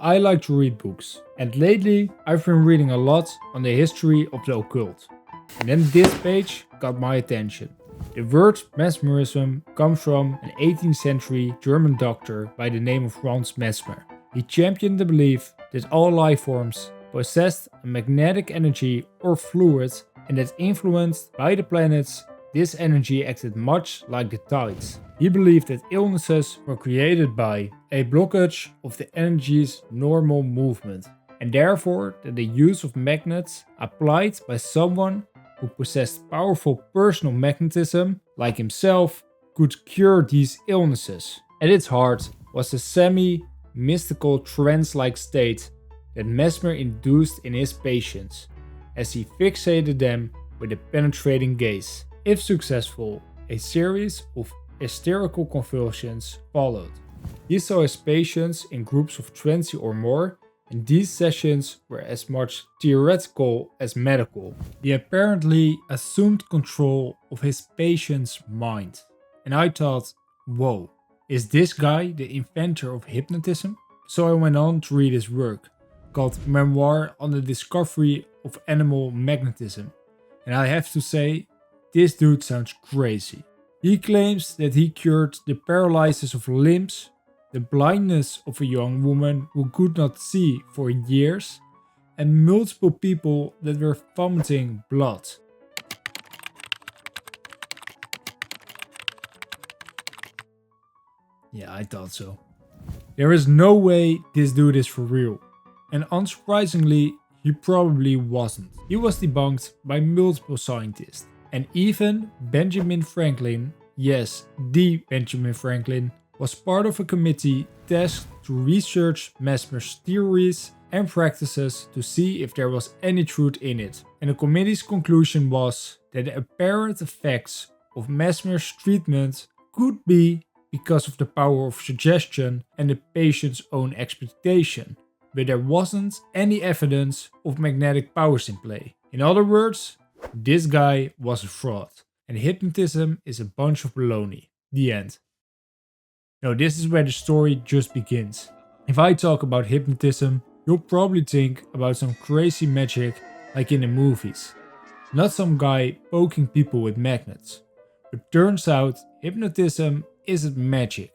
I like to read books, and lately I've been reading a lot on the history of the occult. And then this page got my attention. The word mesmerism comes from an 18th century German doctor by the name of Franz Mesmer. He championed the belief that all life forms possessed a magnetic energy or fluid, and that influenced by the planets, this energy acted much like the tides. He believed that illnesses were created by a blockage of the energy's normal movement, and therefore that the use of magnets applied by someone who possessed powerful personal magnetism, like himself, could cure these illnesses. At its heart was the semi-mystical trance-like state that Mesmer induced in his patients, as he fixated them with a penetrating gaze. If successful, a series of hysterical convulsions followed. He saw his patients in groups of 20 or more, and these sessions were as much theoretical as medical. He apparently assumed control of his patient's mind. And I thought, whoa, is this guy the inventor of hypnotism? So I went on to read his work, called Memoir on the Discovery of Animal Magnetism. And I have to say, this dude sounds crazy. He claims that he cured the paralysis of limbs, the blindness of a young woman who could not see for years, and multiple people that were vomiting blood. Yeah, I thought so. There is no way this dude is for real. And unsurprisingly, he probably wasn't. He was debunked by multiple scientists. And even Benjamin Franklin, yes, the Benjamin Franklin, was part of a committee tasked to research Mesmer's theories and practices to see if there was any truth in it. And the committee's conclusion was that the apparent effects of Mesmer's treatment could be because of the power of suggestion and the patient's own expectation, but there wasn't any evidence of magnetic powers in play. In other words, this guy was a fraud, and hypnotism is a bunch of baloney. The end. Now this is where the story just begins. If I talk about hypnotism, you'll probably think about some crazy magic like in the movies. Not some guy poking people with magnets. But turns out hypnotism isn't magic.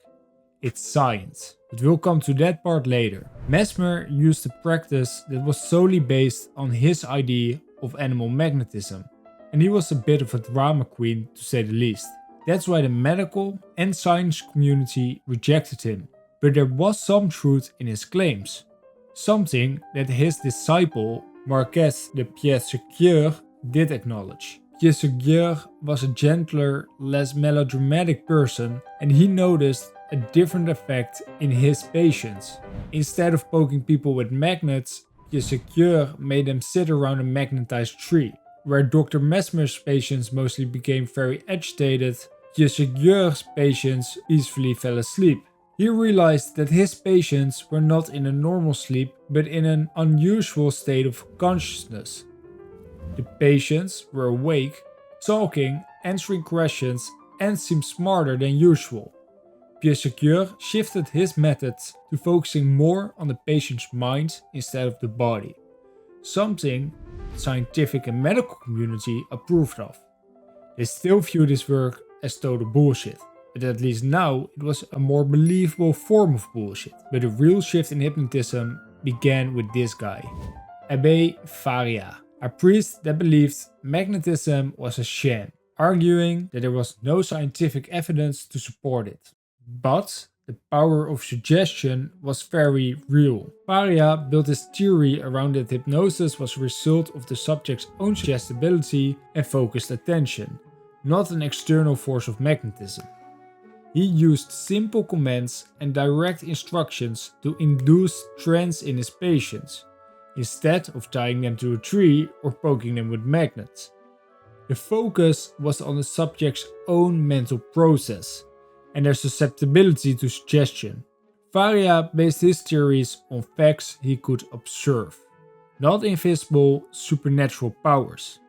It's science. But we'll come to that part later. Mesmer used a practice that was solely based on his idea of animal magnetism. And he was a bit of a drama queen, to say the least. That's why the medical and science community rejected him. But there was some truth in his claims. Something that his disciple, Marquès de Pied-Ségur, did acknowledge. Pied-Ségur was a gentler, less melodramatic person, and he noticed a different effect in his patients. Instead of poking people with magnets, Pied-Ségur made them sit around a magnetized tree. Where Dr. Mesmer's patients mostly became very agitated, Pied-Ségur's patients peacefully fell asleep. He realized that his patients were not in a normal sleep, but in an unusual state of consciousness. The patients were awake, talking, answering questions, and seemed smarter than usual. Pied-Ségur shifted his methods to focusing more on the patient's mind instead of the body. Something the scientific and medical community approved of. They still viewed his work as total bullshit, but at least now it was a more believable form of bullshit. But the real shift in hypnotism began with this guy, Abbé Faria, a priest that believed magnetism was a sham, arguing that there was no scientific evidence to support it. But the power of suggestion was very real. Faria built his theory around that hypnosis was a result of the subject's own suggestibility and focused attention, not an external force of magnetism. He used simple commands and direct instructions to induce trance in his patients, instead of tying them to a tree or poking them with magnets. The focus was on the subject's own mental process and their susceptibility to suggestion. Faria based his theories on facts he could observe, not invisible supernatural powers.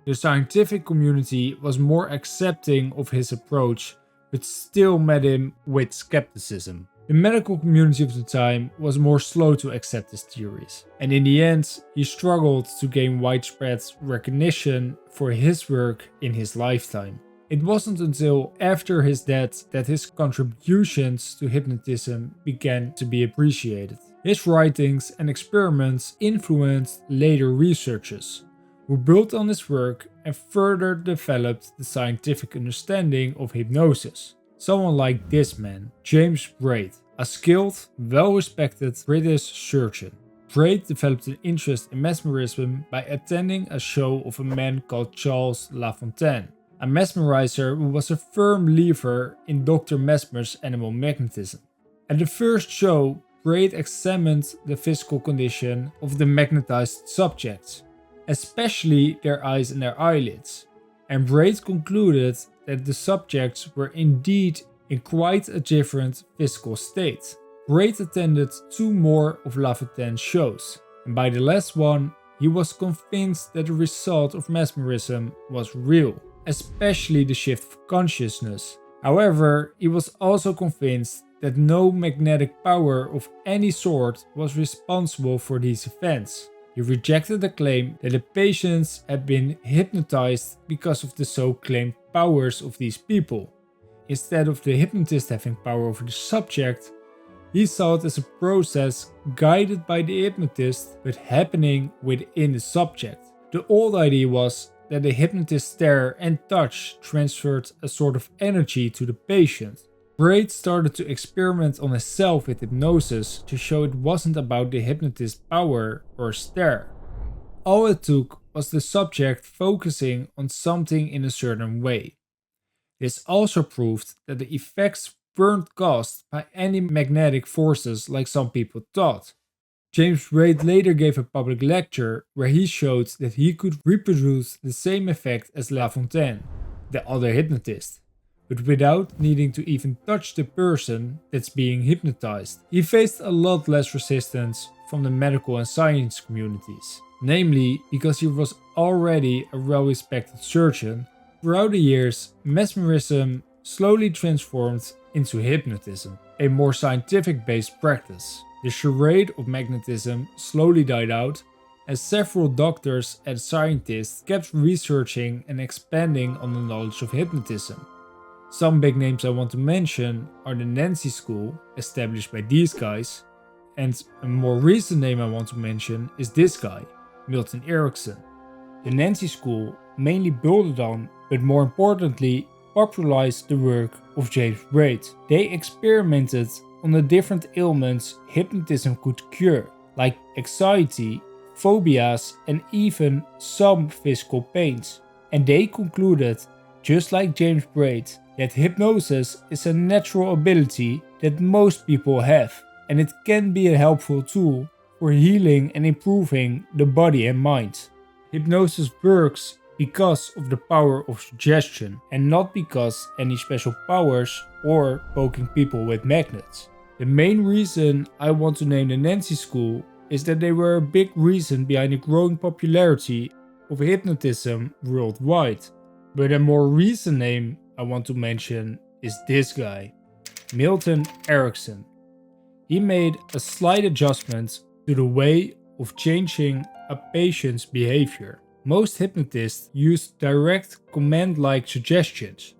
The scientific community was more accepting of his approach, but still met him with skepticism. The medical community of the time was more slow to accept his theories, and in the end, he struggled to gain widespread recognition for his work in his lifetime. It wasn't until after his death that his contributions to hypnotism began to be appreciated. His writings and experiments influenced later researchers, who built on his work and further developed the scientific understanding of hypnosis. Someone like this man, James Braid, a skilled, well-respected British surgeon. Braid developed an interest in mesmerism by attending a show of a man called Charles Lafontaine, a mesmerizer who was a firm believer in Dr. Mesmer's animal magnetism. At the first show, Braid examined the physical condition of the magnetized subjects, especially their eyes and their eyelids, and Braid concluded that the subjects were indeed in quite a different physical state. Braid attended 2 more of Lafontaine's shows, and by the last one, he was convinced that the result of mesmerism was real, especially the shift of consciousness. However, he was also convinced that no magnetic power of any sort was responsible for these events. He rejected the claim that the patients had been hypnotized because of the so-claimed powers of these people. Instead of the hypnotist having power over the subject, he saw it as a process guided by the hypnotist but happening within the subject. The old idea was that the hypnotist's stare and touch transferred a sort of energy to the patient. Braid started to experiment on himself with hypnosis to show it wasn't about the hypnotist's power or stare. All it took was the subject focusing on something in a certain way. This also proved that the effects weren't caused by any magnetic forces like some people thought. James Braid later gave a public lecture where he showed that he could reproduce the same effect as Lafontaine, the other hypnotist, but without needing to even touch the person that's being hypnotized. He faced a lot less resistance from the medical and science communities, namely because he was already a well-respected surgeon. Throughout the years, mesmerism slowly transformed into hypnotism, a more scientific-based practice. The charade of magnetism slowly died out, as several doctors and scientists kept researching and expanding on the knowledge of hypnotism. Some big names I want to mention are the Nancy School, established by these guys, and a more recent name I want to mention is this guy, Milton Erickson. The Nancy School mainly built on, but more importantly, popularized the work of James Braid. They experimented on the different ailments hypnotism could cure, like anxiety, phobias, and even some physical pains. And they concluded, just like James Braid, that hypnosis is a natural ability that most people have, and it can be a helpful tool for healing and improving the body and mind. Hypnosis works because of the power of suggestion, and not because any special powers or poking people with magnets. The main reason I want to name the Nancy School is that they were a big reason behind the growing popularity of hypnotism worldwide. But a more recent name I want to mention is this guy, Milton Erickson. He made a slight adjustment to the way of changing a patient's behavior. Most hypnotists use direct command-like suggestions.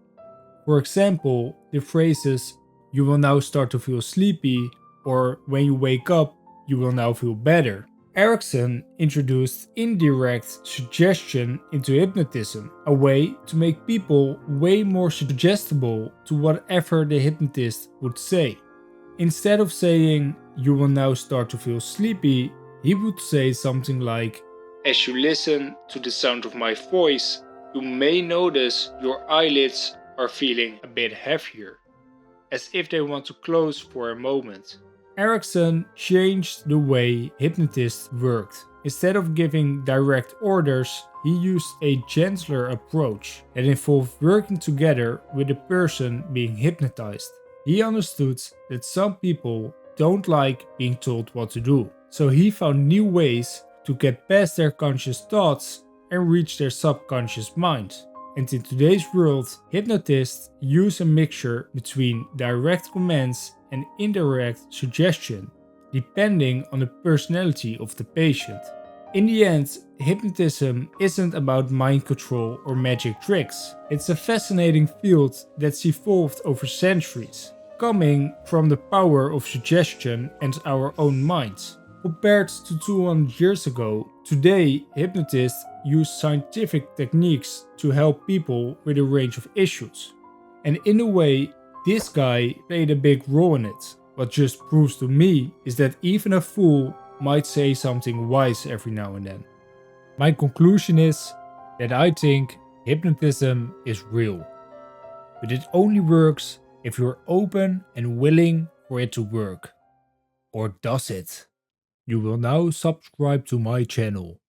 For example, the phrases "you will now start to feel sleepy" or "when you wake up, you will now feel better." Erickson introduced indirect suggestion into hypnotism, a way to make people way more suggestible to whatever the hypnotist would say. Instead of saying "you will now start to feel sleepy," he would say something like, "As you listen to the sound of my voice, you may notice your eyelids are feeling a bit heavier," as if they want to close for a moment. Erickson changed the way hypnotists worked. Instead of giving direct orders, he used a gentler approach that involved working together with the person being hypnotized. He understood that some people don't like being told what to do, so he found new ways to get past their conscious thoughts and reach their subconscious mind. And in today's world, hypnotists use a mixture between direct commands and indirect suggestion, depending on the personality of the patient. In the end, hypnotism isn't about mind control or magic tricks. It's a fascinating field that's evolved over centuries, coming from the power of suggestion and our own minds. Compared to 200 years ago, today hypnotists use scientific techniques to help people with a range of issues. And in a way, this guy played a big role in it. What just proves to me is that even a fool might say something wise every now and then. My conclusion is that I think hypnotism is real. But it only works if you're open and willing for it to work. Or does it? You will now subscribe to my channel.